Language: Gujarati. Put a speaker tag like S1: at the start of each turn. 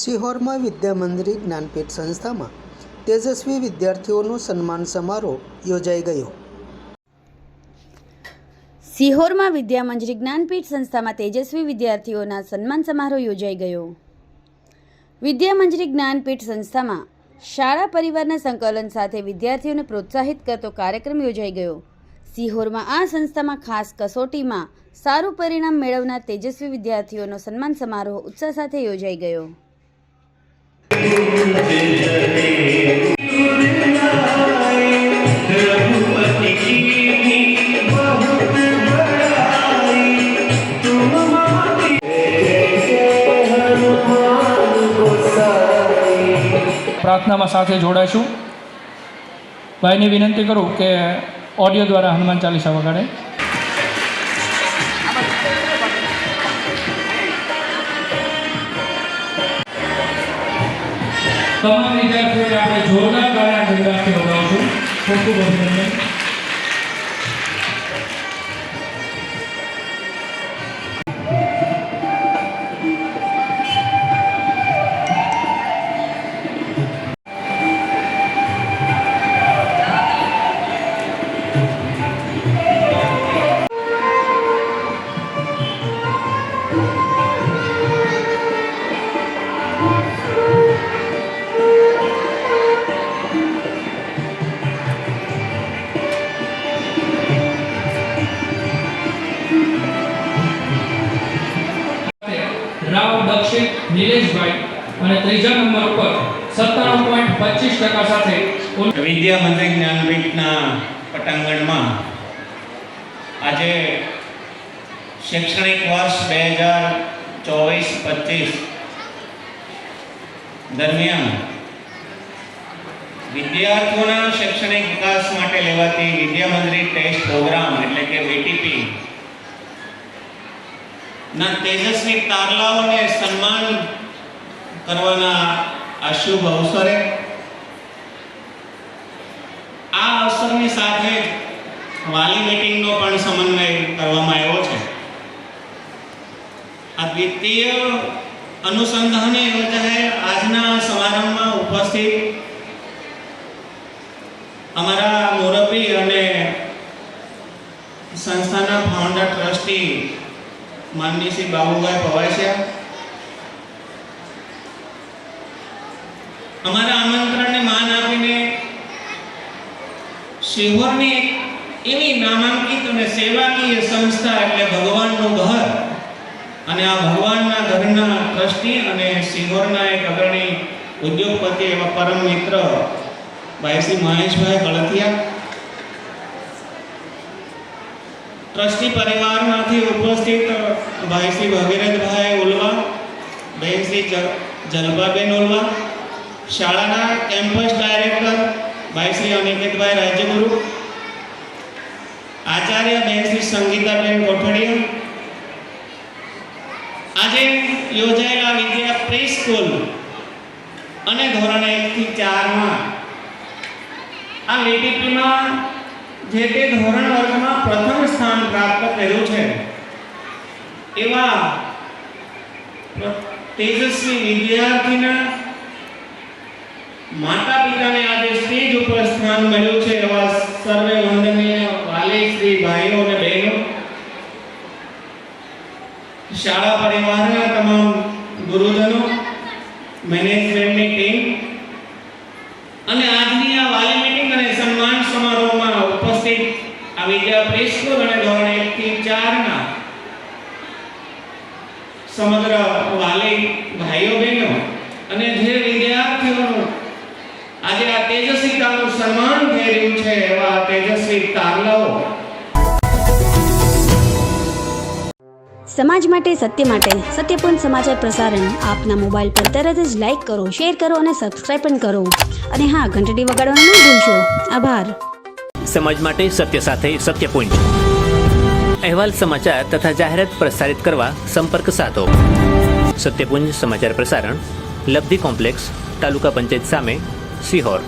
S1: સિહોરમાં વિદ્યામંદિર જ્ઞાનપીઠ સંસ્થામાં તેજસ્વી વિદ્યાર્થીઓનો સન્માન સમારોહ યોજાઈ ગયો।
S2: સિહોરમાં વિદ્યામંજરી જ્ઞાનપીઠ સંસ્થામાં તેજસ્વી વિદ્યાર્થીઓના સન્માન સમારોહ યોજાઈ ગયો। વિદ્યામંજરી જ્ઞાનપીઠ સંસ્થામાં શાળા પરિવારના સંકલન સાથે વિદ્યાર્થીઓને પ્રોત્સાહિત કરતો કાર્યક્રમ યોજાઈ ગયો। સિહોરમાં આ સંસ્થામાં ખાસ કસોટીમાં સારું પરિણામ મેળવનાર તેજસ્વી વિદ્યાર્થીઓનો સન્માન સમારોહ ઉત્સાહ સાથે યોજાઈ ગયો।
S3: प्रार्थना साथ जोड़ाशूँ। भाई ने विनंती करूँ कि ऑडियो द्वारा हनुमान चालीसा वगाड़े। तमाम विद्यार्थीओने आपणे जोरदार ताळीओ गणगणाटથી વધાવશું। ખૂબ ખૂબ અભિનંદન। राव दक्षिण नीलेश भाई અને ત્રીજા નંબર ઉપર 97.25% સાથે
S4: વિદ્યામંદિર જ્ઞાનપીઠના પટાંગણમાં આજે શૈક્ષણિક વર્ષ 2024-25 દરમિયાન વિદ્યાર્થીઓના શૈક્ષણિક વિકાસ માટે લેવાતી વિદ્યામંદિર ટેસ્ટ પ્રોગ્રામ એટલે કે VTP ના તેજસ્વી તારલાઓને સન્માન કરવાના આ શુભ અવસરે આ અવસરની સાથે વાલી મીટિંગનો પણ સમન્વય કરવામાં આવ્યો છે। આ દ્વિતીય અનુસંધાને યોજાયેલ આજના સમારંભમાં ઉપસ્થિત અમારા મોરબી અને સંસ્થાના ફાઉન્ડર ટ્રસ્ટી माननीय श्री बाबूभाई पवासिया हमारा आमंत्रण ने मान आपीने सिहोरनी एवी नामांकित और सेवाकीय संस्था એટલે ભગવાનનું ઘર અને આ ભગવાનના ઘરના ટ્રસ્ટી અને સિહોરના એક અગ્રણી ઉદ્યોગપતિ એવા પરમ મિત્ર ભાઈ શ્રી મહેશભાઈ ગળતિયા ट्रस्टी परिवार में उपस्थित भाई श्री भगीरथ भाई उलवा, बहन श्री जलबाबेन उलवा, शाळाना कैंपस डायरेक्टर भाई श्री अनिकेत भाई राजगुरु, आचार्य बहन श्री संगीताबेन कोठड़िया, आज योजायेला विद्या प्री स्कूल अने धोरण 1 થી 4 में आ VTP में जे ते धोरण वर्ग में प्रथम स्थान प्राप्त कर्યું છે એવા તેજસ્વી વિદ્યાર્થીના માતા પિતાને આજે સ્ટેજ ઉપર સ્થાન મળ્યું છે એવા સર્વે વંદનીય વાલી શ્રી ભાઈઓ અને બહેનો, શાળા પરિવારના તમામ ગુરુજનો, મેનેજમેન્ટની ટીમ અને આજની આ વાલી મીટિંગ અને સન્માન સમારોહમાં ઉપસ્થિત આ વિદ્યા પ્રી સ્કૂલ અને ધોરણ 1 થી 4 ના સમગ્ર વાલી ભાઈઓ બહેનો અને જે વિદ્યાર્થીઓનું આજે આ તેજસ્વીતાનું સન્માન થઈ રહ્યું છે એવા તેજસ્વી તારલાઓ।
S2: સમાજ માટે સત્યપૂર્ણ સમાચાર પ્રસારણ આપના મોબાઈલ પર તરત જ લાઈક કરો, શેર કરો અને સબસ્ક્રાઇબ પણ કરો અને હા, ઘંટડી વગાડવાનું ન ભૂલશો। આભાર।
S5: સમાજ માટે સત્ય સાથે સત્યપૂર્ણ અહેવાલ, સમાચાર તથા જાહેરાત પ્રસારિત કરવા સંપર્ક સાધો। સત્યપુંજ સમાચાર પ્રસારણ, લબ્ધિ કોમ્પ્લેક્સ, તાલુકા પંચાયત સામે, સિહોર।